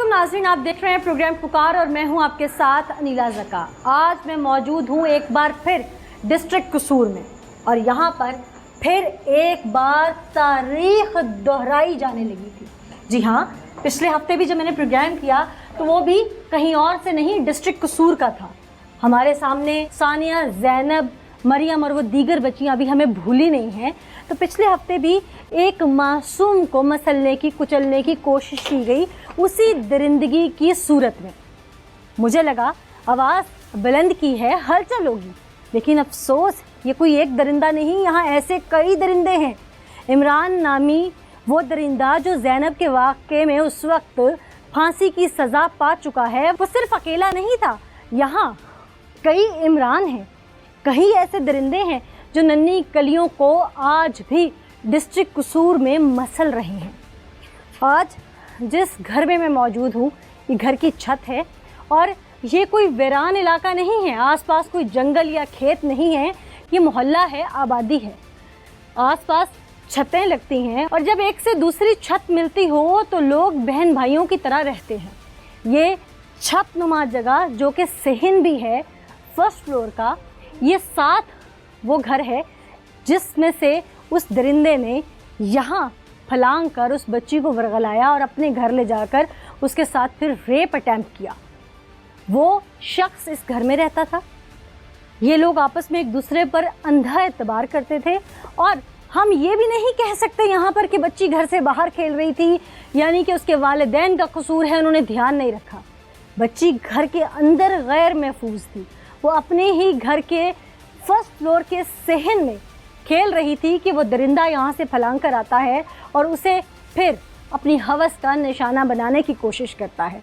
अस्सलामुअलैकुम नाज़रीन, आप देख रहे हैं प्रोग्राम पुकार और मैं हूं आपके साथ अनीला ज़का। आज मैं मौजूद हूं एक बार फिर डिस्ट्रिक्ट कसूर में और यहां पर फिर एक बार तारीख दोहराई जाने लगी थी। जी हाँ, पिछले हफ्ते भी जब मैंने प्रोग्राम किया तो वो भी कहीं और से नहीं, डिस्ट्रिक्ट कसूर का था। हमारे सामने सानिया, ज़ैनब, मरियम और वो दीगर बच्चियाँ अभी हमें भूली नहीं हैं। तो पिछले हफ्ते भी एक मासूम को मसलने की, कुचलने की कोशिश की गई उसी दरिंदगी की सूरत में। मुझे लगा आवाज़ बुलंद की है, हलचल होगी, लेकिन अफसोस ये कोई एक दरिंदा नहीं, यहाँ ऐसे कई दरिंदे हैं। इमरान नामी वो दरिंदा जो ज़ैनब के वाक़े में उस वक्त फांसी की सज़ा पा चुका है, वो सिर्फ अकेला नहीं था। यहाँ कई इमरान हैं, कई ऐसे दरिंदे हैं जो नन्ही कलियों को आज भी डिस्ट्रिक्ट कसूर में मसल रहे हैं। आज जिस घर में मैं मौजूद हूँ, ये घर की छत है और ये कोई वीरान इलाका नहीं है, आसपास कोई जंगल या खेत नहीं है, ये मोहल्ला है, आबादी है। आसपास छतें लगती हैं और जब एक से दूसरी छत मिलती हो तो लोग बहन भाइयों की तरह रहते हैं। ये छत नुमा जगह जो कि सेहन भी है फर्स्ट फ्लोर का, ये साथ वो घर है जिसमें से उस दरिंदे ने यहाँ फलांग कर उस बच्ची को वरगलाया और अपने घर ले जाकर उसके साथ फिर रेप अटैम्प्ट किया। वो शख्स इस घर में रहता था। ये लोग आपस में एक दूसरे पर अंधा एतबार करते थे और हम ये भी नहीं कह सकते यहाँ पर कि बच्ची घर से बाहर खेल रही थी, यानी कि उसके वालिदैन का कसूर है, उन्होंने ध्यान नहीं रखा। बच्ची घर के अंदर गैर महफूज थी, वो अपने ही घर के फर्स्ट फ्लोर के सेहन में खेल रही थी कि वो दरिंदा यहाँ से फलांग कर आता है और उसे फिर अपनी हवस का निशाना बनाने की कोशिश करता है।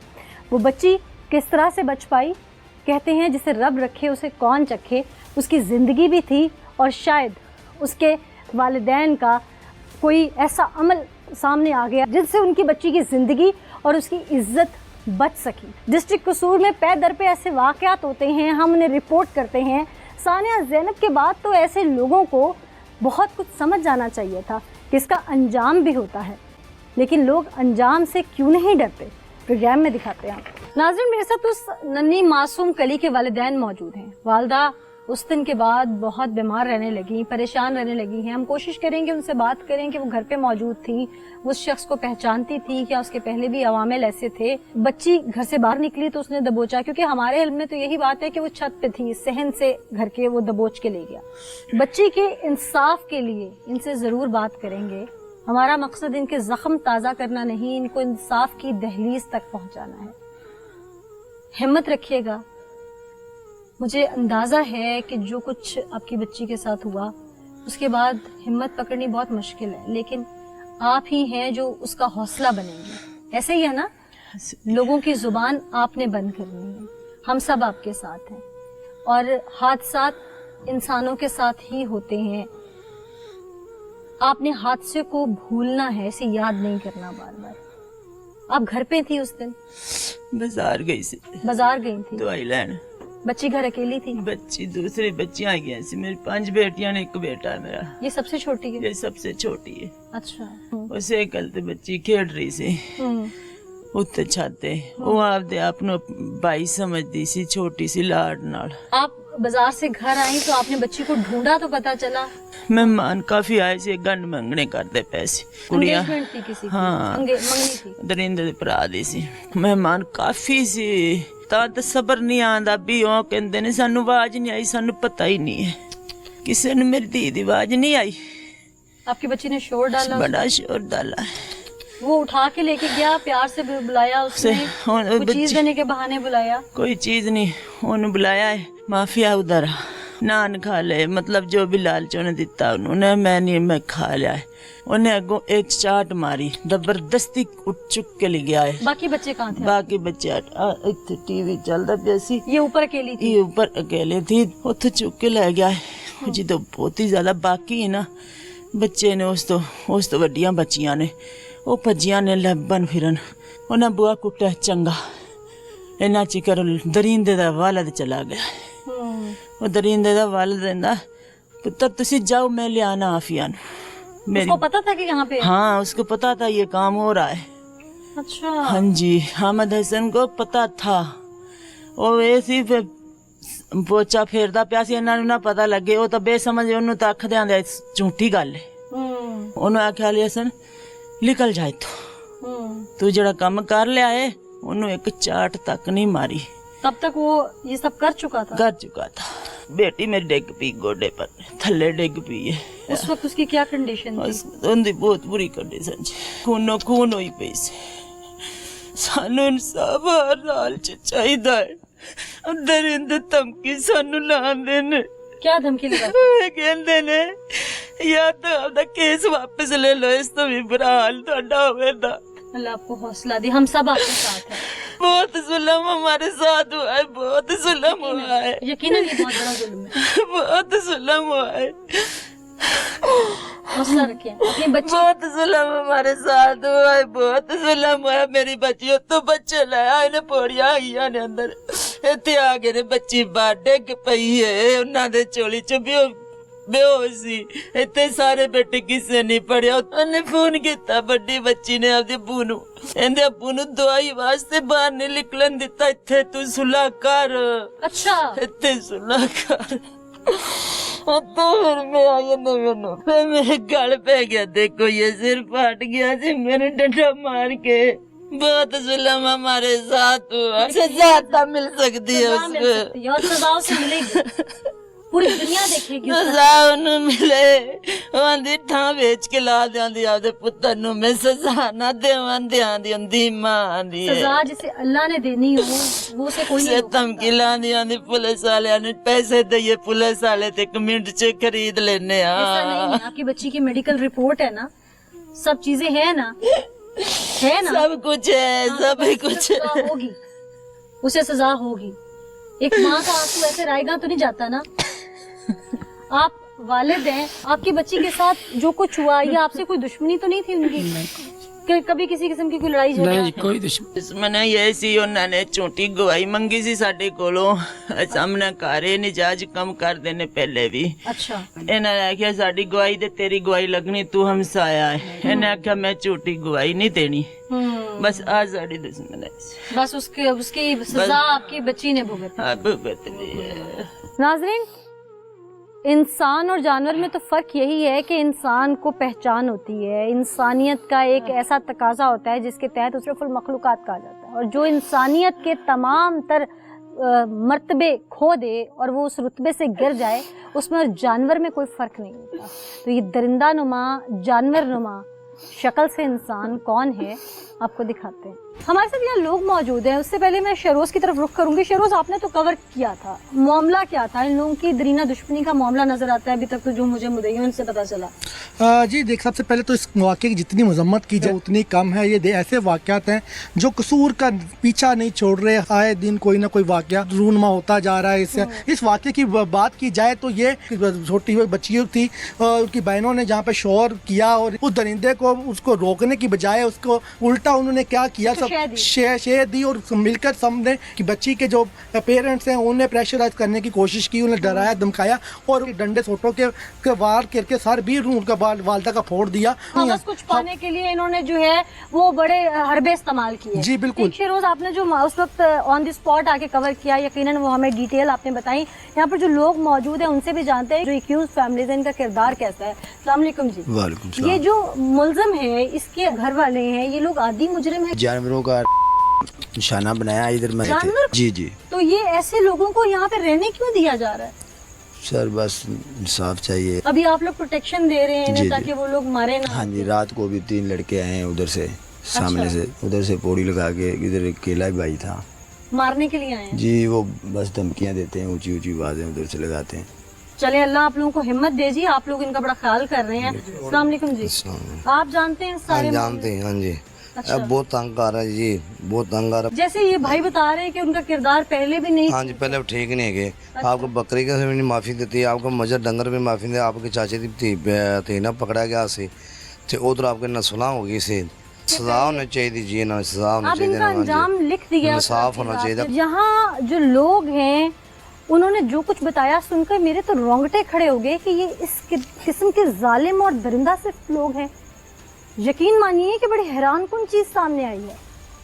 वो बच्ची किस तरह से बच पाई? कहते हैं जिसे रब रखे उसे कौन चखे। उसकी ज़िंदगी भी थी और शायद उसके वालिदैन का कोई ऐसा अमल सामने आ गया जिससे उनकी बच्ची की ज़िंदगी और उसकी इज्जत बच सकी। डिस्ट्रिक्ट कसूर में पै दर पे ऐसे वाक़यात होते हैं, हम उन्हें रिपोर्ट करते हैं। सानिया, ज़ैनब के बाद तो ऐसे लोगों को बहुत कुछ समझ जाना चाहिए था कि इसका अंजाम भी होता है, लेकिन लोग अंजाम से क्यों नहीं डरते? प्रोग्राम में दिखाते हैं आपको। नाज़रीन, मेरे साथ उस नन्ही मासूम कली के वालिदैन मौजूद हैं। वालदा उस दिन के बाद बहुत बीमार रहने लगी, परेशान रहने लगी हैं। हम कोशिश करेंगे उनसे बात करें कि वो घर पे मौजूद थी, उस शख्स को पहचानती थी क्या, उसके पहले भी अवामिल ऐसे थे। बच्ची घर से बाहर निकली तो उसने दबोचा, क्योंकि हमारे इल्म में तो यही बात है कि वो छत पे थी, सहन से घर के वो दबोच के ले गया। बच्ची के इंसाफ के लिए इनसे ज़रूर बात करेंगे। हमारा मकसद इनके ज़ख्म ताज़ा करना नहीं, इनको इंसाफ की दहलीज तक पहुँचाना है। हिम्मत रखिएगा। मुझे अंदाज़ा है कि जो कुछ आपकी बच्ची के साथ हुआ उसके बाद हिम्मत पकड़नी बहुत मुश्किल है, लेकिन आप ही हैं जो उसका हौसला बनेंगे। ऐसे ही है ना, लोगों की ज़ुबान आपने बंद करनी है। हम सब आपके साथ हैं और हादसात इंसानों के साथ ही होते हैं। आपने हादसे को भूलना है, इसे याद नहीं करना बार बार। आप घर पे थी उस दिन? बाजार गई थी। बाजार गई थी दवाई लेने। बच्ची घर अकेली थी? बच्ची दूसरी बच्चियां गई थी। मेरी 5 बेटियां ने, 1 बेटा है मेरा। ये सबसे छोटी है? ये सबसे छोटी है। अच्छा। उसे कल ते बच्ची खेड रही सी उत्ते छाते, वो आपदे आपनो भाई समझदी सी, छोटी सी लाड नाल। आप बाजार से घर आई तो आपने बच्ची को ढूंढा तो पता चला? मेहमान काफी आए से, गंढ मंगने करते पैसे कुड़ियां। थी किसी की? हाँ, मंगनी थी। दरिंदे दे भरा दी सी। मेहमान काफी सी, ਤਾਂ ਸਬਰ ਨਹੀਂ ਆਂਦਾ ਵੀ ਉਹ ਕਹਿੰਦੇ ਨੇ ਸਾਨੂੰ ਆਵਾਜ਼ ਨਹੀਂ ਆਈ, ਸਾਨੂੰ ਪਤਾ ਹੀ नहीं है, किसी ने मेरी दी दी आवाज नहीं आई। आपकी बच्ची ने शोर डाला? बड़ा शोर डाला। वो उठा के लेके गया, प्यार से बुलाया उसने? कोई चीज देने के बहाने बुलाया? कोई चीज नहीं, उन्हें बुलाया है माफिया उधर नान खा ले, मतलब जो भी लालच उन्हें दिता उन्होंने, मैं नहीं, मैं खा लिया है। उन्हें अगो एक चाट मारी, जबरदस्ती उठ चुक के ले गया है। बाकी बच्चे कहाँ थे? बाकी बच्चे टीवी चलता पिया सी। ये ऊपर अकेली थी? ये ऊपर अकेले थी, उठ चुक के ले गया है। जी तो बहुत ही ज्यादा बाकी है ना बच्चे ने, उस तो वड्डियां बच्चियां ने, वो भजियां ने लबन फिरन, उन्हें बुआ कुटा चंगा, इन्ना चिकर दरिंदे दा वालद चला गया। वो दरिंदे दा वालद कहंदा पुत्र तुसी जाओ, मैं ले आना आफिया। उसको पता था कि यहाँ पे? हाँ, उसको पता था ये काम हो रहा है। अच्छा। हाँ जी, हामिद हसन को पता था। ਉਹ ਇਹ ਸੀ ਫਿਰ ਪੋਚਾ ਫੇਰਦਾ ਪਿਆ ਸੀ, ਇਹਨਾਂ ਨੂੰ ਨਾ ਪਤਾ ਲੱਗੇ। ਉਹ ਤਾਂ ਬੇਸਮਝ, ਉਹਨੂੰ ਤਾਂ ਅੱਖ ਦੇ ਆਂਦੇ ਝੂਠੀ ਗੱਲ ਹੈ। ਉਹਨੂੰ ਆਖਿਆ ਲਈ ਹਸਨ ਨਿਕਲ ਜਾ ਇੱਥੋਂ, ਤੂੰ ਜਿਹੜਾ ਕੰਮ ਕਰ ਲਿਆ ਏ। ਉਹਨੂੰ ਇੱਕ ਚਾਟ ਤੱਕ ਨਹੀਂ ਮਾਰੀ। तब तक वो ये सब कर चुका था? कर चुका था। बेटी मेरी डिग पी, गोडे पर थल्ले डिग पी है। उस वक्त उसकी क्या कंडीशन थी? उनकी बहुत बुरी कंडीशन जी, खूनो खून हुई पई सी। सानू इंसाफ हर हाल च चाहिदा है। अंदर इंद धमकी सानू लांदे ने। क्या धमकी लगाते? कहंदे ने या तो आपदा केस वापस ले लो, इस तो भी बुरा हाल तुहाडा होवेगा। अल्लाह आपको हौसला दे, हम सब आपके साथ हैं। बहुत जुल्म हमारे साथ हुआ है, बहुत जुल्म हुआ है। यकीनन ये बहुत बड़ा जुल्म है। बहुत जुल्म हुआ है। हौसला रखें अपनी बच्ची। बहुत जुल्म हमारे साथ हुआ है, बहुत जुल्म हुआ है। मेरी बच्ची तो बच्चे लाया इन्हें पौड़ियां आईया ने अंदर इतने आ गए ने। बच्ची बाहर डिग पई है, उन्होंने चोली च बेहोश सी। इतने सारे बेटे किसी नहीं पढ़िया। उन्हें फोन किया बड़ी बच्ची ने अपने अबू नू, कहंदे अबू नू दवाई वास्ते बाहर नहीं निकलन दिता। इत्थे तू सुलह कर। अच्छा। इत्थे सुलह कर। तो फिर मैं आई ने मैनू, फिर मेरे गल पै गया। देखो ये सिर फाट गया जी मेरे डंडा मार के। बहुत जुल्म हमारे साथ हुआ। सजा तो मिल सकती है सजा मिल उसको। सकती है और सजाओं से मिलेगी। पूरी दुनिया देखेगी। सजा उन्हें मिले। आंधी ठां बेच के ला दियांदी आपदे पुत्तर नू। मैं सजा ना देवां दियांदी उंदी मां दी। सजा जिसे अल्लाह ने देनी हो वो से कोई नहीं रोक धमकी लांदी आंदी पुलिस वाले ने पैसे दइए, पुलिस वाले ते एक मिनट च खरीद लेने आ। ऐसा नहीं है। आपकी बच्ची की मेडिकल रिपोर्ट है ना, सब चीजें हैं ना, है ना, सब कुछ है, सब कुछ सजा होगी, उसे सजा होगी। एक माँ का आंसू ऐसे रायगा तो नहीं जाता ना। आप वालिद हैं, आपकी बच्ची के साथ जो कुछ हुआ, ये आपसे कोई दुश्मनी तो नहीं थी उनकी? कभी किसी किस्म की कोई लड़ाई झगड़ा? नहीं कोई दुश्मन ये सी उन्होंने झूठी गवाही मंगी सी साडे कोलों। सामने घरे निजाज कम कर देने पहले भी। अच्छा। इन्होंने आख्या साडी गवाही ते तेरी गवाही लगनी, तू हमसाया है। इन्हें आख्या मैं झूठी गवाही नहीं देनी। बस आज साडी दुश्मन है। बस उसकी सजा आपकी बच्ची ने भुगती। अब भुगत ली है। नाज़रीन, इंसान और जानवर में तो फ़र्क यही है कि इंसान को पहचान होती है, इंसानियत का एक ऐसा तकाजा होता है जिसके तहत उसरफुल मखलूक़ात कहा जाता है। और जो इंसानियत के तमाम तर मर्तबे खो दे और वो उस रुतबे से गिर जाए, उसमें और जानवर में कोई फ़र्क नहीं होता। तो ये दरिंदा नुमा, जानवर नुमा शक्ल से इंसान कौन है आपको दिखाते हैं। हमारे साथ यहाँ लोग मौजूद हैं। उससे पहले मैं शहरोज की तरफ रुख करूंगी। शहरोज, आपने तो कवर किया था, मामला क्या था? इन लोगों की दरीना दुश्मनी का मामला नजर आता है अभी तक तो जो मुझे मुद्दइयों से पता चला। जी देख, सबसे पहले तो इस वाक़े की जितनी मजम्मत की जाए उतनी कम है। ये ऐसे वाक़यात हैं जो कसूर का पीछा नहीं छोड़ रहे। आए दिन कोई ना कोई वाक़या रूनमा होता जा रहा है। इससे इस वाक़े की बात की जाए तो ये छोटी हुई बच्ची थी, उनकी बहनों ने जहाँ पे शोर किया और उस दरिंदे को उसको रोकने की बजाय उसको उल्टा उन्होंने क्या किया, सब शह दी और मिलकर सबने कि बच्ची के जो पेरेंट्स हैं उन्हें प्रेशराइज करने की कोशिश की, उन्हें डराया धमकाया और डंडे सोटों के वार करके सर भी उनका वालदा का फोड़ दिया। बस कुछ पाने के लिए इन्होंने जो है वो बड़े हरबे इस्तेमाल किए। जी बिल्कुल। शेरोज, आपने जो उस वक्त ऑन द स्पॉट आके कवर किया, यकीनन वो हमें डिटेल आपने बताई। यहाँ पर जो लोग मौजूद हैं उनसे भी जानते हैं जो एक्यूज फैमिलीज है, इनका किरदार कैसा है। अस्सलाम वालेकुम जी। वालेकुम सलाम। ये जो मुल्जिम है, इसके घर वाले हैं, ये लोग आदि मुजरिम है, जानवरों का निशाना बनाया इधर में जानवर? जी जी। तो ये ऐसे लोगों को यहाँ पे रहने क्यों दिया जा रहा है? सर बस इंसाफ चाहिए। अभी आप लोग प्रोटेक्शन दे रहे हैं जी, ताकि जी। वो लोग मारे ना। हाँ जी, रात को भी 3 लड़के आए हैं उधर से, सामने से, उधर से पौड़ी लगा के। इधर एक केला भाई था, मारने के लिए आए हैं। जी वो बस धमकियाँ देते हैं, ऊंची ऊंची आवाजें उधर से लगाते हैं। चले, अल्लाह आप लोगों को हिम्मत दीजिए, आप लोग इनका बड़ा ख्याल कर रहे हैं। अस्सलाम वालेकुम जी। आप जानते हैं सारे? जानते हैं, हाँ जी। अच्छा। अब बहुत तंग आ रहा है जी, बहुत तंग आ रहा जैसे ये भाई बता रहे हैं कि उनका किरदार पहले भी नहीं। है। हाँ जी, पहले अब ठीक नहीं है। आपको बकरी का से भी नहीं माफी देती है, आपको मजर डंगर भी माफी दे। आपके चाचे थी ना पकड़ा गया से, उधर आपके नसला होगी से। सजा होनी चाहिए जी, ना सजा होनी अब इनका चाहिए। अंजाम लिख दिया, साफ होना चाहिए। यहाँ जो लोग हैं उन्होंने जो कुछ बताया सुनकर मेरे तो रोंगटे खड़े हो गए कि ये इस किस्म के जालिम और दरिंदा सिर्फ लोग हैं। यकीन मानिए कि बड़ी हैरानकुन चीज़ सामने आई है।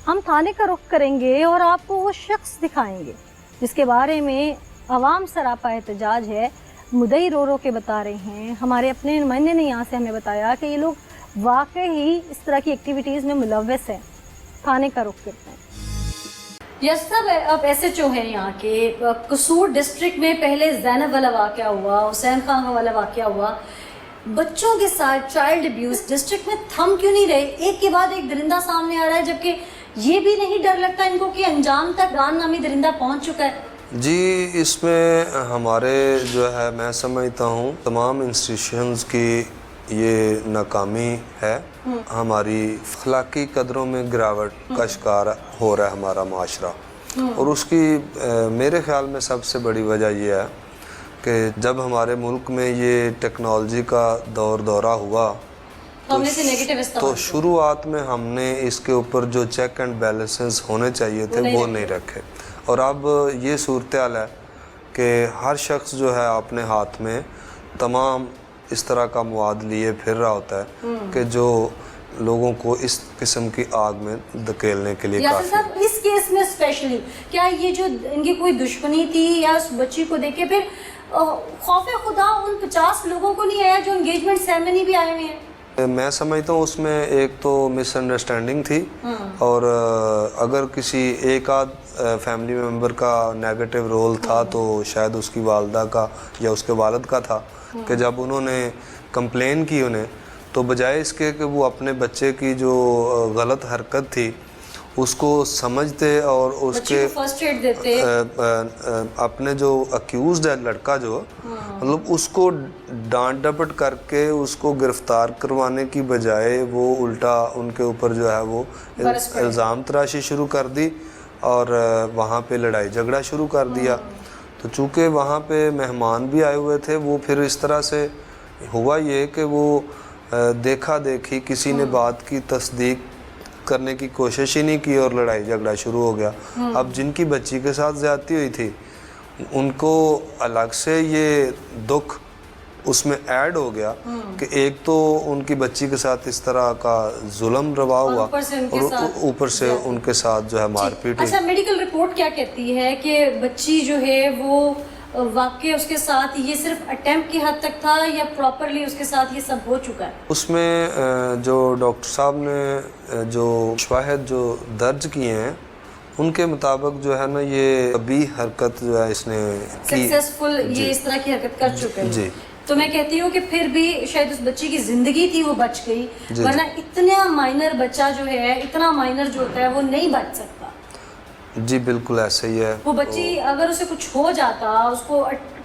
हम थाने का रुख करेंगे और आपको वो शख्स दिखाएंगे जिसके बारे में अवाम सरापा एहतजाज है। मुदई रो रो के बता रहे हैं, हमारे अपने नुमाइंदे ने यहाँ से हमें बताया कि ये लोग वाकई ही इस तरह की एक्टिविटीज़ में मुलव्वस हैं। थाने का रुख करते हैं। यस साहब, अब SHO हैं यहाँ के। कसूर डिस्ट्रिक्ट में पहले ज़ैनब वाला वाक़या हुआ, हुसैन खान वाला वाक़या हुआ, बच्चों के साथ चाइल्ड अब्यूज़ डिस्ट्रिक्ट में थम क्यों नहीं रहे? एक के बाद एक दरिंदा सामने आ रहा है, जबकि ये भी नहीं डर लगता इनको कि अंजाम तक गान नामी दरिंदा पहुँच चुका है। जी, इसमें हमारे जो है, मैं समझता हूँ तमाम इंस्टीट्यूशंस की ये नाकामी है। हमारी अखलाकी कदरों में गिरावट का शिकार हो रहा है हमारा माशरा, और उसकी मेरे ख्याल में सबसे बड़ी वजह यह है कि जब हमारे मुल्क में ये टेक्नोलॉजी का दौरा हुआ तो शुरुआत में हमने इसके ऊपर जो चेक एंड बैलेंसेस होने चाहिए थे वो नहीं रखे, और अब ये सूरत हाल है कि हर शख्स जो है अपने हाथ में तमाम इस तरह का मवाद लिए फिर रहा होता है कि जो लोगों को इस किस्म की आग में धकेलने के लिए काफी। साहब, इस केस में स्पेशली क्या ये जो इनकी कोई दुश्मनी थी या उस बच्ची को देख के फिर खौफे खुदा उन 50 लोगों को नहीं आया जो एंगेजमेंट सेरेमनी भी आए हुए हैं? मैं समझता हूँ उसमें एक तो मिसअंडरस्टैंडिंग थी, और अगर किसी एक आध फैमिली मेम्बर का नेगेटिव रोल था तो शायद उसकी वालदा का या उसके वालिद का था कि जब उन्होंने कंप्लेन की उन्हें, तो बजाय इसके कि वो अपने बच्चे की जो गलत हरकत थी उसको समझते और उसके फर्स्ट एड देते, अपने जो अक्यूज्ड है लड़का जो मतलब उसको डांट डपट करके उसको गिरफ्तार करवाने की बजाय वो उल्टा उनके ऊपर जो है वो इल्ज़ाम तराशी शुरू कर दी और वहाँ पे लड़ाई झगड़ा शुरू कर दिया। तो चूँकि वहाँ पे मेहमान भी आए हुए थे, वो फिर इस तरह से हुआ ये कि वो देखा देखी किसी ने बात की तस्दीक करने की कोशिश ही नहीं की और लड़ाई झगड़ा शुरू हो गया। अब जिनकी बच्ची के साथ ज़्यादती हुई थी उनको अलग से ये दुख उसमें ऐड हो गया कि एक तो उनकी बच्ची के साथ इस तरह का जुल्म रवा हुआ और ऊपर से उनके साथ जो है मारपीट। अच्छा, मेडिकल रिपोर्ट क्या कहती है कि बच्ची जो है वो वाकई उसके साथ ये सिर्फ अटेम्प्ट की हद तक था या प्रॉपरली उसके साथ ये सब हो चुका है? उसमें जो डॉक्टर साहब ने जो शवाहिद जो दर्ज किए हैं उनके मुताबिक जो है ना ये अभी हरकत जो है इसने सक्सेसफुल ये इस तरह की हरकत कर चुके हैं। जी, तो मैं कहती हूँ कि फिर भी शायद उस बच्ची की जिंदगी थी वो बच गई, वरना इतना माइनर बच्चा जो है, इतना माइनर जो होता है वो नहीं बच सकता। जी बिल्कुल ऐसे ही है। वो बच्ची अगर उसे कुछ हो जाता, उसको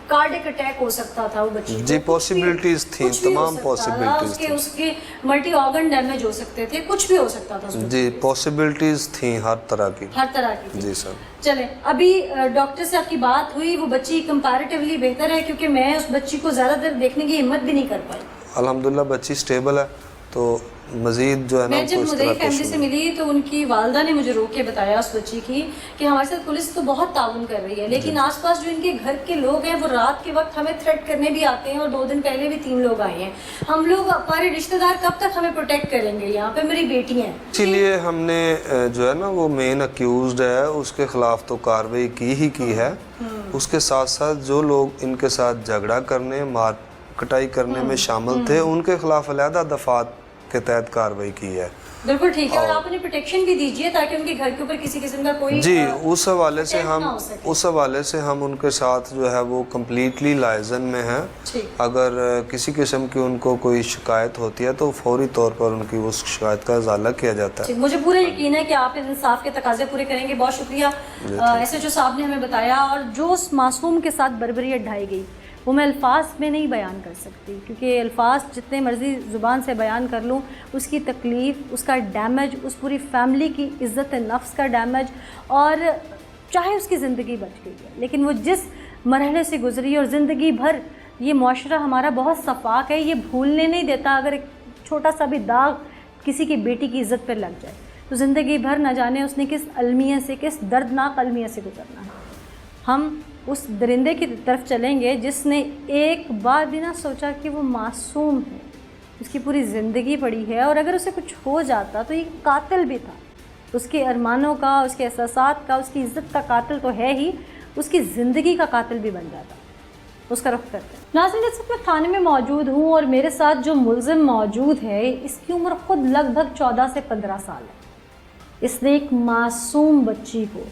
कार्डिक अटैक हो सकता था, वो बच्ची जी पॉसिबिलिटीज थी, तमाम पॉसिबिलिटीज थी, उसके मल्टी ऑर्गन डैमेज हो सकते थे, कुछ भी हो सकता था जी, पॉसिबिलिटीज थी हर तरह की जी सर। चले, अभी डॉक्टर से आपकी बात हुई, वो बच्ची कंपैरेटिवली बेहतर है? क्योंकि मैं उस बच्ची को ज़्यादा देर देखने की हिम्मत भी नहीं कर पाई। अल्हम्दुलिल्लाह बच्ची स्टेबल है, तो मजीद जो है ना मैं जब मुदई फैमिली से मिली तो उनकी वालदा ने मुझे रोक के बताया उस बच्ची की कि हमारे साथ पुलिस तो बहुत ताउन कर रही है, लेकिन आसपास जो इनके घर के लोग हैं वो रात के वक्त हमें थ्रेट करने भी आते हैं, और 2 दिन पहले भी 3 लोग आए हैं। हम लोग, हमारे रिश्तेदार कब तक हमें प्रोटेक्ट करेंगे? यहाँ पे मेरी बेटी है। इसीलिए हमने जो है ना वो मेन अक्यूज्ड है उसके खिलाफ तो कार्रवाई की है, उसके साथ साथ जो लोग इनके साथ झगड़ा करने मार कटाई करने में शामिल थे उनके खिलाफ अलहदा दफात के तहत कार्रवाई की है। बिल्कुल ठीक है, और आप उन्हें प्रोटेक्शन भी दीजिए ताकि उनके घर के ऊपर किसी किस्म का कोई जी उस हवाले से हम उनके साथ जो है वो कम्प्लीटली लाइजन में हैं। अगर किसी किस्म की उनको कोई शिकायत होती है तो फौरी तौर पर उनकी उस शिकायत का इजाला किया जाता है। मुझे पूरा यकीन है कि आप इंसाफ के तकाजे पूरे करेंगे। बहुत शुक्रिया SHO साहब ने हमें बताया, और जो उस मासूम के साथ बर्बरियत ढाई गई वो मैं अल्फाज में नहीं बयान कर सकती, क्योंकि अल्फाज जितने मर्ज़ी ज़ुबान से बयान कर लूँ उसकी तकलीफ़, उसका डैमेज, उस पूरी फैमिली की इज़्ज़त नफ्स का डैमेज, और चाहे उसकी ज़िंदगी बच गई है लेकिन वो जिस मरहले से गुजरी और ज़िंदगी भर ये मुआशरा हमारा बहुत सफाक है, ये भूलने नहीं देता। अगर एक छोटा सा भी दाग किसी की बेटी की इज़्ज़त पर लग जाए तो ज़िंदगी भर न जाने उसने किस अलमिया से, किस दर्दनाक अलमिया से गुजरना है। हम उस दरिंदे की तरफ चलेंगे जिसने एक बार भी ना सोचा कि वो मासूम है, उसकी पूरी ज़िंदगी पड़ी है, और अगर उसे कुछ हो जाता तो ये कातिल भी था। उसके अरमानों का, उसके एहसासात का, उसकी इज़्ज़त का कातिल तो है ही, उसकी ज़िंदगी का कातिल भी बन जाता। उसका रुख करते हैं। नाज़रीन, इस वक्त मैं थाने में मौजूद हूँ और मेरे साथ जो मुलज़िम मौजूद है इसकी उम्र ख़ुद लगभग 14 से 15 साल है। इसने एक मासूम बच्ची को,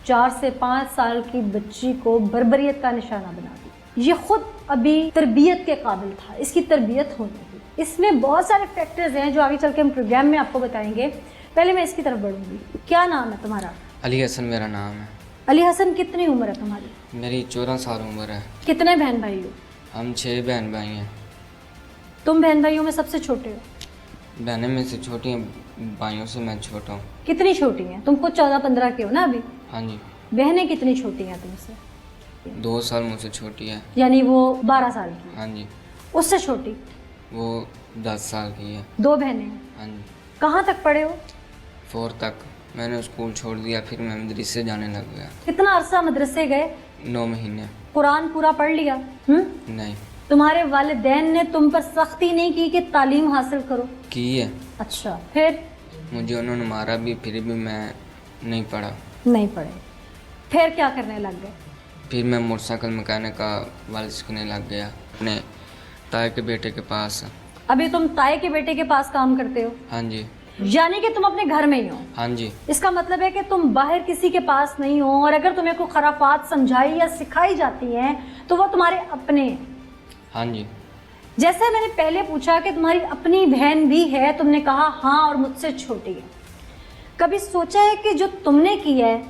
4 से 5 साल की बच्ची को बर्बरियत का निशाना बना दिया। ये ख़ुद अभी तरबियत के काबिल था, इसकी तरबियत होनी थी। इसमें बहुत सारे फैक्टर्स हैं जो आगे चल के हम प्रोग्राम में आपको बताएंगे। पहले मैं इसकी तरफ बढ़ूँगी। क्या नाम है तुम्हारा? अली हसन मेरा नाम है। अली हसन, कितनी उम्र है तुम्हारी? मेरी 14 साल उम्र है। कितने बहन भाई हो? हम 6 बहन भाई हैं। तुम बहन भाइयों में सबसे छोटे हो? बहनें में से छोटी हैं, भाइयों से मैं छोटा हूँ। कितनी छोटी हैं? तुम खुद 14-15 के हो ना अभी? हाँ जी। बहनें कितनी छोटी हैं तुमसे? 2 साल मुझसे छोटी है। यानी वो 12 साल की? हाँ जी। उससे छोटी? वो 10 साल की है। 2 बहनें हैं। हाँ जी। कहाँ तक पढ़े हो? 4 तक। मैंने स्कूल छोड़ दिया, फिर मैं मदरसे जाने लग गया। कितना अरसा मदरसे गए? 9 महीने। कुरान पूरा पढ़ लिया? नहीं। तुम्हारे वालिदैन ने तुम पर सख्ती नहीं की कि तालीम हासिल करो? की है। अच्छा, फिर? मुझे उन्होंने मारा भी, फिर भी मैं नहीं पढ़ा। नहीं पढ़े। फिर क्या करने लग गए? फिर मैं मोटरसाइकिल मैकेनिक का वाल सीखने लग गया अपने ताए के बेटे के पास। अभी तुम ताए के बेटे के पास काम करते हो? हाँ जी। यानी कि तुम अपने घर में ही हो? हाँ जी। इसका मतलब है कि तुम बाहर किसी के पास नहीं हो, और अगर तुम्हें कोई खराफात समझाई या सिखाई जाती हैं तो वो तुम्हारे अपने हैं। हाँ जी। जैसे मैंने पहले पूछा कि तुम्हारी अपनी बहन भी है, तुमने कहा हाँ और मुझसे छोटी है। कभी सोचा है कि जो तुमने किया है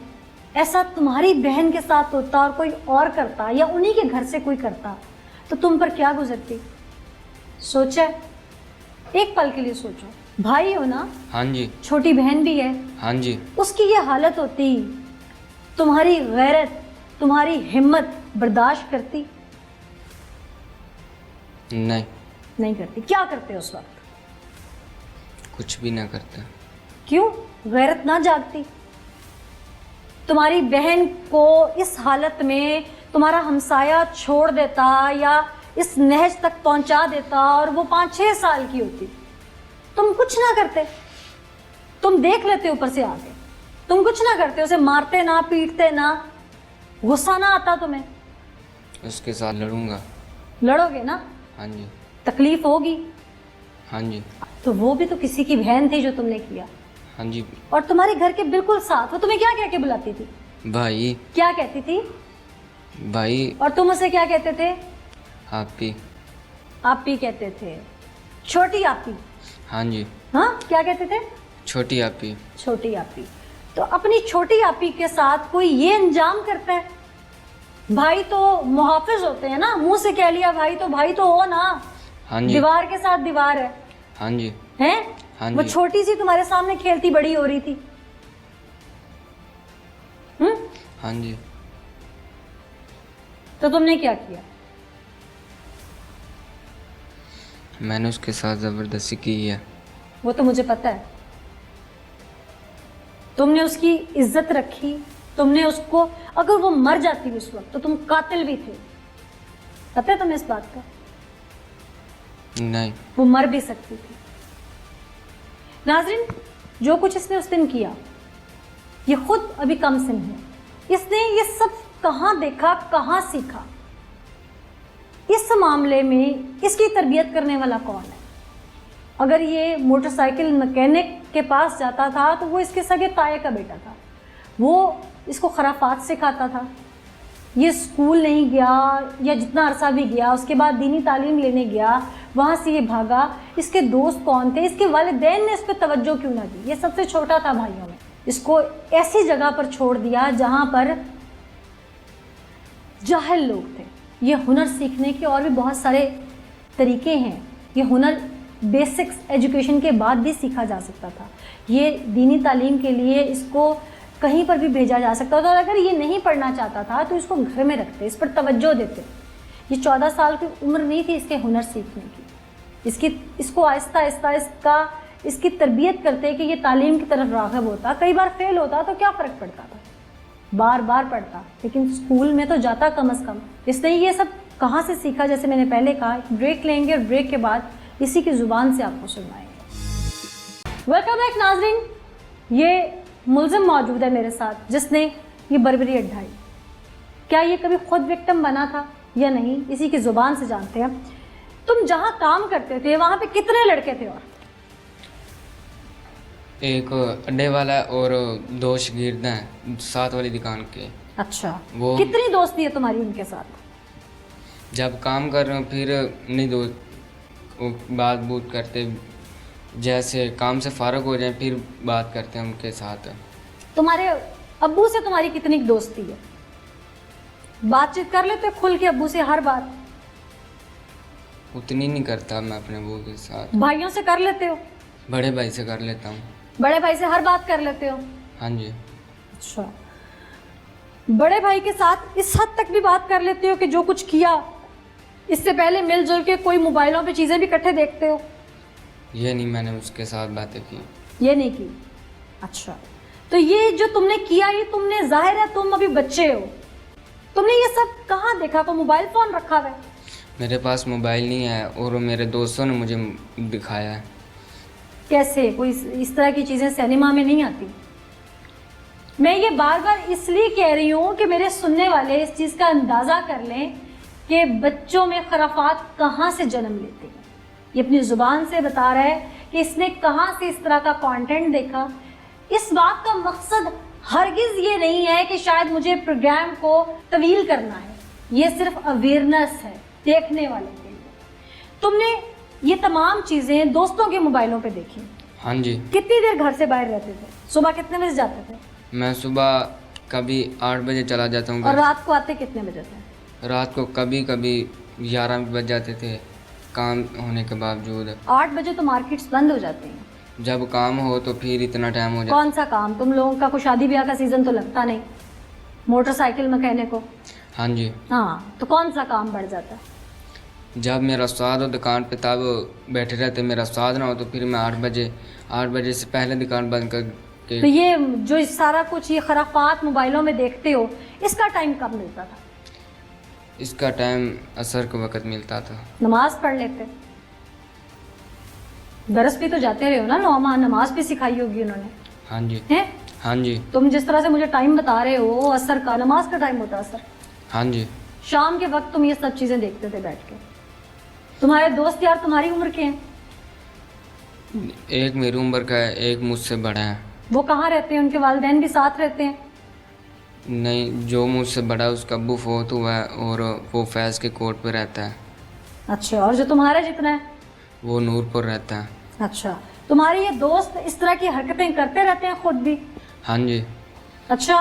ऐसा तुम्हारी बहन के साथ होता और कोई और करता, या उन्हीं के घर से कोई करता, तो तुम पर क्या गुजरती? सोचा? एक पल के लिए सोचो। भाई हो ना? हाँ जी। छोटी बहन भी है। हाँ जी। उसकी ये हालत होती, तुम्हारी गैरत, तुम्हारी हिम्मत बर्दाश्त करती? नहीं। नहीं करती। क्या करते उस वक्त? कुछ भी ना करता। क्यों? गैरत ना जागती? तुम्हारी बहन को इस हालत में तुम्हारा हमसाया छोड़ देता या इस नहज तक पहुंचा देता और वो 5-6 साल की होती, तुम कुछ ना करते? तुम देख लेते ऊपर से आके, तुम कुछ ना करते? उसे मारते ना, पीटते ना? गुस्सा ना आता तुम्हें? उसके साथ लड़ूंगा। लड़ोगे ना? हाँ जी। तकलीफ होगी? हाँ जी। तो वो भी तो किसी की बहन थी जो तुमने किया। हाँ जी। और तुम्हारे घर के बिल्कुल साथ, वो तुम्हें क्या कह के बुलाती थी? भाई। क्या कहती थी? भाई। और तुम उसे क्या कहते थे? आपी। आपी कहते थे। छोटी आपी? हाँ जी। हाँ, क्या कहते थे? छोटी आपी। छोटी आपी। तो अपनी छोटी आपी के साथ कोई ये अंजाम करता है? भाई तो मुहाफिज होते हैं ना, मुंह से कह लिया भाई, तो भाई तो हो ना। हाँ जी। दीवार के साथ दीवार है। हाँ जी। हैं? हाँ वो जी। छोटी सी तुम्हारे सामने खेलती बड़ी हो रही थी। हाँ जी। तो तुमने क्या किया? मैंने उसके साथ ज़बरदस्ती की है। वो तो मुझे पता है। तुमने उसकी इज्जत रखी, तुमने उसको, अगर वो मर जाती उस वक्त तो तुम कातिल भी थे। पता है तुम्हें इस बात का? नहीं। वो मर भी सकती थी। नाज़रीन, जो कुछ इसने उस दिन किया, ये खुद अभी कम सिन है। इसने ये सब कहाँ देखा, कहाँ सीखा? इस मामले में इसकी तरबियत करने वाला कौन है? अगर ये मोटरसाइकिल मैकेनिक के पास जाता था तो वो इसके सगे ताए का बेटा था, वो इसको खराफात सिखाता था। ये स्कूल नहीं गया, या जितना अरसा भी गया उसके बाद दीनी तालीम लेने गया, वहाँ से ये भागा। इसके दोस्त कौन थे? इसके वालिदैन ने इस पर तवज्जो क्यों ना दी? ये सबसे छोटा था भाइयों में। इसको ऐसी जगह पर छोड़ दिया जहाँ पर जाहिल लोग थे। ये हुनर सीखने के और भी बहुत सारे तरीके हैं। ये हुनर बेसिक्स एजुकेशन के बाद भी सीखा जा सकता था। ये दीनी तालीम के लिए इसको कहीं पर भी भेजा जा सकता था, और अगर ये नहीं पढ़ना चाहता था तो इसको घर में रखते, इस पर तवज्जो देते। ये 14 साल की उम्र नहीं थी इसके हुनर सीखने की। इसको आहिस्ता आहिस्ता इसकी तरबियत करते कि ये तालीम की तरफ राग़िब होता। कई बार फेल होता तो क्या फ़र्क पड़ता था, बार बार पढ़ता, लेकिन स्कूल में तो जाता कम अज़ कम। इसलिए ये सब कहाँ से सीखा? जैसे मैंने पहले कहा, ब्रेक लेंगे और ब्रेक के बाद इसी की ज़ुबान से आपको सुनवाएंगे। वेलकम बैक नाज़रीन, ये मुलजिम मौजूद है मेरे साथ जिसने ये बर्बरी ढाई। क्या ये कभी खुद विक्टिम बना था या नहीं, इसी की ज़ुबान से जानते हैं। तुम जहाँ काम करते थे वहाँ पे कितने लड़के थे? और एक अड्डे वाला और 2 शागिर्द हैं साथ वाली दुकान के। अच्छा, वो कितनी दोस्ती है तुम्हारी उनके साथ? जब काम कर रहे हो फिर नहीं दोस्त, वो बात बूत करते, जैसे काम से फारग हो जाए फिर बात करते हैं उनके साथ। तुम्हारे अब्बू से तुम्हारी कितनी दोस्ती है? बातचीत कर लेते हो खुल के अब्बू से हर बात? उतनी नहीं करता मैं अपने वो के साथ। भाइयों से कर लेते हो? बड़े भाई से कर लेता हूँ। बड़े भाई से हर बात कर लेते हो? हाँ जी। अच्छा, बड़े भाई के साथ इस हद तक भी बात कर लेते हो कि जो कुछ किया इससे पहले मिलजुल के कोई मोबाइलों पे चीज़ें भी इकट्ठे देखते हो? ये नहीं, मैंने उसके साथ बातें की। ये नहीं की? अच्छा, तो ये जो तुमने किया, ये तुमने, जाहिर है तुम अभी बच्चे हो, तुमने ये सब कहाँ देखा? को मोबाइल फ़ोन रखा हुआ है? मेरे पास मोबाइल नहीं है और मेरे दोस्तों ने मुझे दिखाया है। कैसे? कोई इस तरह की चीज़ें सिनेमा में नहीं आती? मैं ये बार बार इसलिए कह रही हूँ कि मेरे सुनने वाले इस चीज़ का अंदाज़ा कर लें कि बच्चों में खराफात कहाँ से जन्म लेते हैं। ये अपनी ज़ुबान से बता रहा है कि इसने कहाँ से इस तरह का कंटेंट देखा। इस बात का मकसद हरगिज़ ये नहीं है कि शायद मुझे प्रोग्राम को तवील करना है, ये सिर्फ अवेयरनेस है देखने वाले के लिए। तुमने ये तमाम चीज़ें दोस्तों के मोबाइलों पे देखी? हाँ जी। कितनी देर घर से बाहर रहते थे? सुबह कितने बजे जाते थे? मैं सुबह कभी 8 बजे चला जाता हूँ और घर। रात को आते कितने बजे थे? रात को कभी कभी 11 बज जाते थे काम होने के बावजूद। 8 बजे तो मार्केट्स बंद हो जाती हैं। जब काम हो तो फिर इतना टाइम हो जाता। कौन सा काम? तुम लोगों का कोई शादी ब्याह का सीज़न तो लगता नहीं, मोटरसाइकिल मैकेनिक हो। हाँ जी। हाँ, तो कौन सा काम बढ़ जाता है? जब मेरा उस्ताद हो दुकान पे तब बैठे रहते, मेरा उस्ताद ना हो तो फिर मैं 8 बजे से पहले दुकान बंद करके। तो ये जो सारा कुछ ये खराफात मोबाइलों में देखते हो, इसका टाइम कब मिलता था? इसका टाइम असर के वक्त मिलता था। नमाज पढ़ लेते? दरस भी तो जाते रहे हो ना, 9 माह नमाज भी सिखाई होगी उन्होंने? हाँ जी। हैं? हाँ जी। तुम जिस तरह से मुझे टाइम बता रहे हो असर का, नमाज का टाइम होता है असर? हाँ जी। शाम के वक्त तुम ये सब चीज़ें देखते थे बैठ के? तुम्हारे दोस्त यार तुम्हारी उम्र के हैं? एक मेरी उम्र का है, एक मुझसे बड़ा है। वो कहाँ रहते हैं? उनके वालिदैन भी साथ रहते हैं? नहीं, जो मुझसे बड़ा है उसका अब्बू फौत हुआ है और वो फैज़ के कोर्ट पे रहता है। अच्छा, और जो तुम्हारा जितना है? वो नूरपुर रहता है। अच्छा, तुम्हारे ये दोस्त इस तरह की हरकतें करते रहते हैं खुद भी? हाँ जी। अच्छा,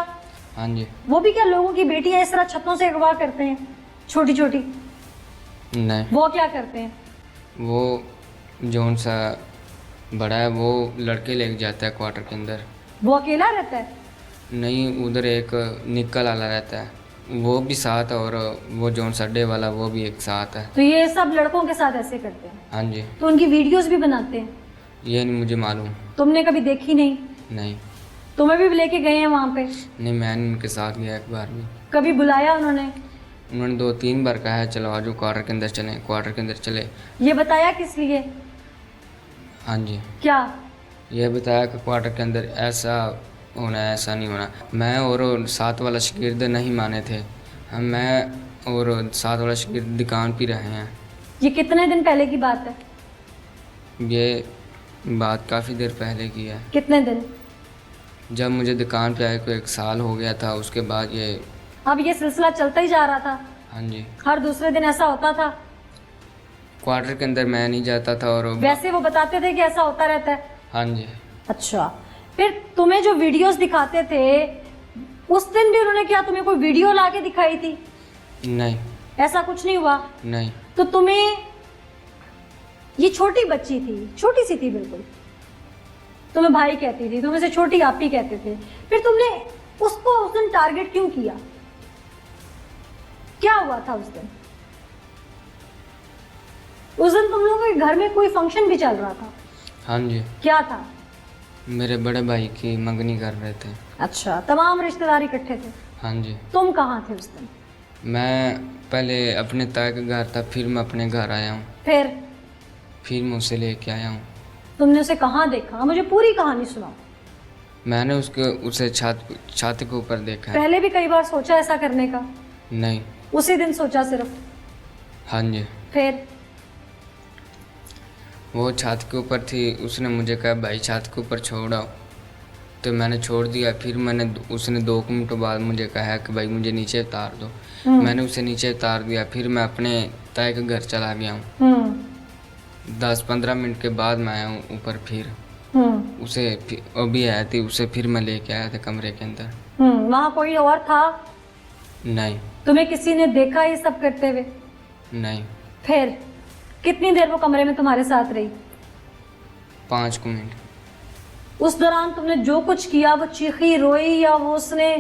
हाँ जी। वो भी क्या लोगों की बेटियां इस तरह छतों से अगवा करते हैं छोटी छोटी? नहीं, वो क्या करते हैं? वो जौन सा बड़ा है वो लड़के लेके जाता है क्वार्टर के अंदर। वो अकेला रहता है? नहीं, उधर एक निकल वाला रहता है, वो भी साथ है, और वो जौन सड्डे वाला वो भी एक साथ है। तो ये सब लड़कों के साथ ऐसे करते हैं? हाँ जी। तो उनकी वीडियोस भी बनाते हैं? ये नहीं मुझे मालूम। तुमने कभी देखी नहीं? नहीं। तुम्हें भी लेके गए हैं वहाँ पे? नहीं, मैंने उनके साथ गया एक बार भी। कभी बुलाया उन्होंने? उन्होंने 2-3 बार कहा है चलो आजो क्वार्टर के अंदर चले, क्वार्टर के अंदर चले। ये बताया किस लिए? हाँ जी। क्या? ये बताया कि क्वार्टर के अंदर ऐसा होना है, ऐसा नहीं होना। मैं और साथ वाला शागिर्द नहीं माने थे, मैं और साथ वाला शागिर्द दुकान पे रहे हैं। ये कितने दिन पहले की बात है? ये बात काफ़ी देर पहले की है। कितने दिन? जब मुझे दुकान पे आए को 1 साल हो गया था, उसके बाद ये। अब ये सिलसिला चलता ही जा रहा था? हाँ जी। हर दूसरे दिन ऐसा होता था? क्वार्टर के अंदर मैं नहीं जाता था और वैसे वो बताते थे कि ऐसा होता रहता है? हाँ जी। अच्छा, फिर तुम्हें जो वीडियोस दिखाते थे उस दिन भी उन्होंने क्या तुम्हें कोई वीडियो ला के दिखाई थी? नहीं। ऐसा कुछ नहीं हुआ? नहीं। तो तुम्हें ये छोटी बच्ची थी, छोटी सी थी बिल्कुल, तुम्हें भाई कहती थी, तुम्हें से छोटी आप ही कहते थे, फिर तुमने उसको उस दिन टारगेट क्यों किया? क्या हुआ था उस दिन? उस दिन तुम लोगों के घर में कोई फंक्शन भी चल रहा था? हाँ जी। क्या था? मेरे बड़े भाई की मंगनी कर रहे थे। अच्छा, तमाम रिश्तेदार इकट्ठे थे? हाँ जी। तुम कहाँ थे उस दिन? मैं पहले अपने ताए के घर था, फिर मैं अपने घर आया हूँ। फिर फिर मैं उसे लेके आया हूँ। तुमने उसे कहाँ देखा? मुझे पूरी कहानी सुनाओ। मैंने उसे छत के ऊपर देखा है। पहले भी कई बार सोचा ऐसा करने का? नहीं। उसी दिन सोचा सिर्फ? हाँ जी। फिर? वो छत के ऊपर थी, उसने मुझे कहा भाई छत के ऊपर छोड़ आओ, तो मैंने छोड़ दिया। फिर उसने 2 मिनट बाद मुझे कहा कि भाई मुझे नीचे उतार दो। मैंने उसे नीचे उतार दिया। फिर मैं अपने ताए के घर चला गया हूँ। 10-15 मिनट के बाद मैं आया हूँ ऊपर। फिर उसे अभी आया थी, उसे फिर मैं लेके आया था कमरे के अंदर। वहाँ कोई और था? नहीं। तुम्हें किसी ने देखा ये सब करते हुए? नहीं। फिर कितनी देर वो कमरे में तुम्हारे साथ रही? 5 मिनट। उस दौरान तुमने जो कुछ किया, वो चीखी, रोई, या वो उसने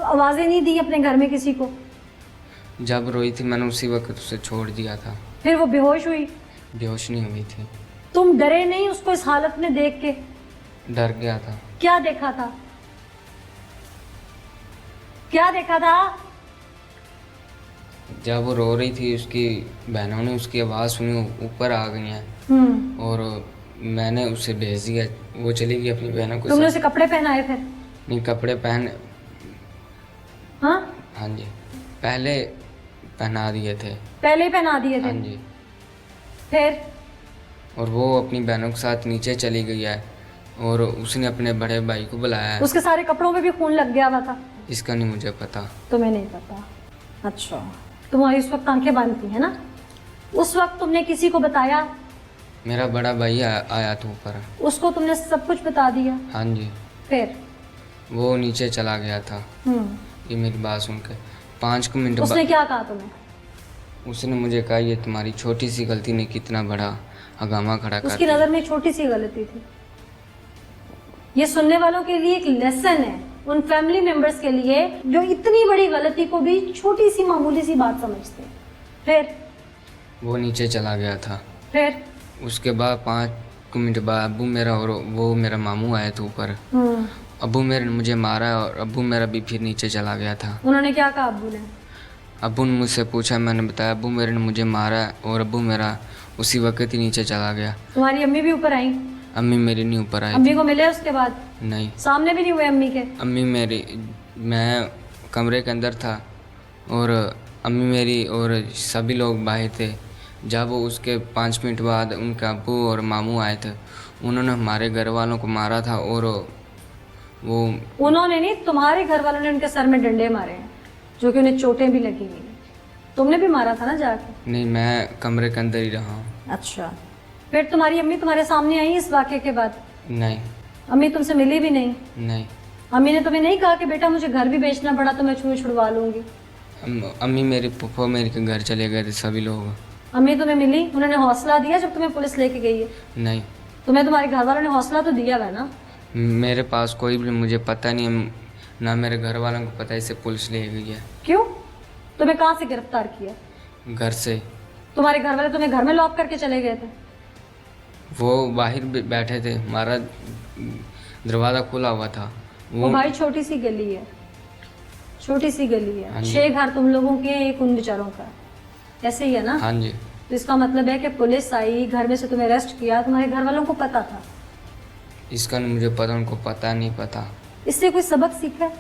आवाजें नहीं दी अपने घर में किसी को? जब रोई थी मैंने उसी वक्त उसे छोड़ दिया था। फिर वो बेहोश हुई? बेहोश नहीं हुई थी। तुम डरे नहीं उसको इस हालत में देख के? डर गया था। क्या देखा था? क्या देखा था? जब वो रो रही थी, उसकी बहनों ने उसकी आवाज़ सुनी, ऊपर आ गई हैं और मैंने उसे भेज दिया। वो चली गई अपनी बहनों को। तुमने उसे कपड़े पहनाए फिर? नहीं, कपड़े पहन। हाँ जी, पहले पहना दिए थे। पहले ही पहना दिए थे? हाँ जी। फिर? और वो अपनी बहनों के साथ नीचे चली गई है और उसने अपने बड़े भाई को बुलाया है। उसके सारे कपड़ों पे भी खून लग गया हुआ था? इसका नहीं मुझे पता। तुम्हें नहीं पता? अच्छा, तुम्हारी उस वक्त आंखें बंद थी है ना? उस वक्त तुमने किसी को बताया? मेरा बड़ा भाई आया था ऊपर। उसको तुमने सब कुछ बता दिया? हाँ जी। फिर? वो नीचे चला गया था। ये मेरी बात सुन के 5 मिनट उसने क्या कहा तुम्हें? उसने मुझे कहा ये तुम्हारी छोटी सी गलती ने कितना बड़ा हंगामा खड़ा कर उसकी नज़र में छोटी सी गलती थी। ये सुनने वालों के लिए एक लेसन है, उन फैमिली मेंबर्स के लिए जो इतनी बड़ी गलती को भी छोटी सी मामूली सी बात समझते हैं। फिर? वो नीचे चला गया था। फिर? उसके बाद 5 मिनट बाद अब्बू मेरा और वो मेरा मामू आए थे ऊपर। अब्बू मेरे ने मुझे मारा और अब्बू मेरा भी फिर नीचे चला गया था। उन्होंने क्या कहा अब्बू ने? अब्बू ने मुझसे पूछा, मैंने बताया अब्बू मेरे ने मुझे मारा और अब्बू मेरा उसी वक्त ही नीचे चला गया। तुम्हारी अम्मी भी ऊपर आई? अम्मी मेरी नहीं ऊपर आई। अम्मी को मिले उसके बाद? नहीं। सामने भी नहीं हुए अम्मी के? अम्मी मेरी, मैं कमरे के अंदर था और अम्मी मेरी और सभी लोग बाहर थे। जब वो उसके 5 मिनट बाद उनके अब्बू और मामू आए थे, उन्होंने हमारे घर वालों को मारा था। और वो उन्होंने नहीं, तुम्हारे घर वालों ने उनके सर में डंडे मारे हैं, जो कि उन्हें चोटें भी लगी हुई हैं। तुमने भी मारा था ना जाके? नहीं, मैं कमरे के अंदर ही रहा हूँ। अच्छा, फिर तुम्हारी अम्मी तुम्हारे सामने आई इस वाक़े के बाद? नहीं। अम्मी तुमसे मिली भी नहीं? नहीं। अम्मी ने तुम्हें नहीं कहा कि बेटा मुझे घर भी बेचना पड़ा तो मैं छुड़वा लूँगी? अम्मी मेरी फूफा मेरे के घर चले गए थे सभी लोग। अम्मी तुम्हें मिली, उन्होंने हौसला दिया जब तुम्हें पुलिस लेके गई है? नहीं। तुम्हें तुम्हारे घर वालों ने हौसला तो दिया है ना? मेरे पास कोई भी मुझे पता नहीं है, ना मेरे घर वालों को पता है इसे पुलिस ले गई है। क्यों? तुम्हें कहाँ से गिरफ्तार किया? घर से। तुम्हारे घर वाले तुम्हें घर में लॉक करके चले गए थे? वो बाहर बैठे थे, हमारा दरवाज़ा खुला हुआ था। वो भाई छोटी सी गली है, छोटी सी गली है, हाँ जी। 6 घर तुम लोगों के, एक उन बेचारों का, ऐसे ही है ना? हाँ जी। तो इसका मतलब है कि पुलिस आई, घर में से तुम्हें अरेस्ट किया, तुम्हारे घर वालों को पता था? इसका नहीं मुझे पता, उनको पता नहीं पता। इससे कोई सबक सीखा है?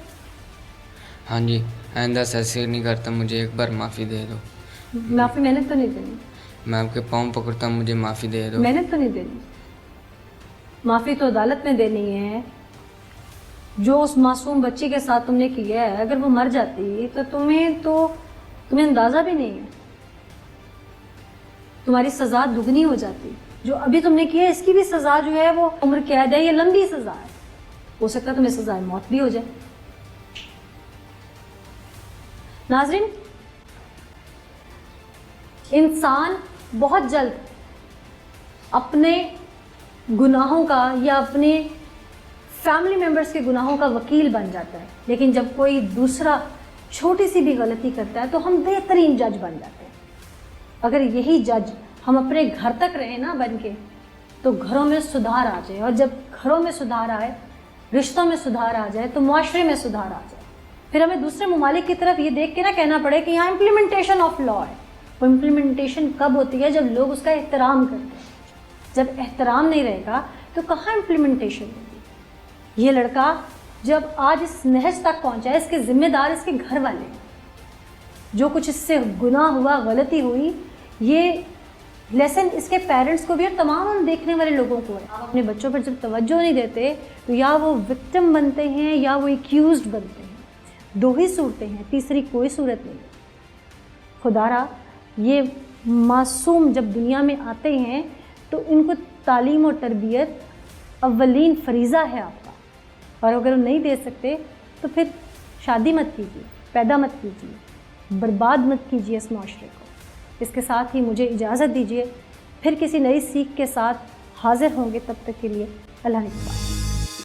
हाँ जी, आइंदा से ऐसे नहीं करता, मुझे एक बार माफ़ी दे दो। माफ़ी मैंने तो नहीं देनी। मैं आपके पाँव पकड़ता हूँ, मुझे माफ़ी दे दो। मैंने तो नहीं देनी, माफ़ी तो अदालत में देनी है। जो उस मासूम बच्ची के साथ तुमने किया है, अगर वो मर जाती तो तुम्हें अंदाज़ा भी नहीं है, तुम्हारी सज़ा दुगनी हो जाती। जो अभी तुमने किया है इसकी भी सज़ा जो है वो उम्र कैद है, ये लंबी सज़ा है। हो सकता है तुम्हें सज़ा मौत भी हो जाए। नाज़रीन, इंसान बहुत जल्द अपने गुनाहों का या अपने फैमिली मेम्बर्स के गुनाहों का वकील बन जाता है, लेकिन जब कोई दूसरा छोटी सी भी गलती करता है तो हम बेहतरीन जज बन जाते हैं। अगर यही जज हम अपने घर तक रहे ना बन के, तो घरों में सुधार आ जाए, और जब घरों में सुधार आए, रिश्तों में सुधार आ जाए, तो मुआशरे में सुधार आ जाए। फिर हमें दूसरे ममालिक की तरफ ये देख के ना कहना पड़े कि यहाँ इम्प्लीमेंटेशन ऑफ लॉ है, वो इम्प्लीमेंटेशन कब होती है? जब लोग उसका एहतराम करते हैं। जब एहतराम नहीं रहेगा तो कहाँ इम्प्लीमेंटेशन होगी? ये लड़का जब आज इस नहज तक पहुँचा है, इसके ज़िम्मेदार इसके घर वाले हैं। जो कुछ इससे गुनाह हुआ, गलती हुई, ये लेसन इसके पेरेंट्स को भी और तमाम देखने वाले लोगों को है। आप अपने बच्चों पर जब तवज्जो नहीं देते तो या वो विक्टिम बनते हैं या वो एक्यूज्ड बनते हैं। दो ही सूरतें हैं, तीसरी कोई सूरत नहीं। खुदारा ये मासूम जब दुनिया में आते हैं तो इनको तालीम और तरबियत अव्वलीन फरीज़ा है आपका, और अगर वो नहीं दे सकते तो फिर शादी मत कीजिए, पैदा मत कीजिए, बर्बाद मत कीजिए इस माशरे को। इसके साथ ही मुझे इजाज़त दीजिए, फिर किसी नई सीख के साथ हाज़िर होंगे। तब तक के लिए अल्लाह निगहबान।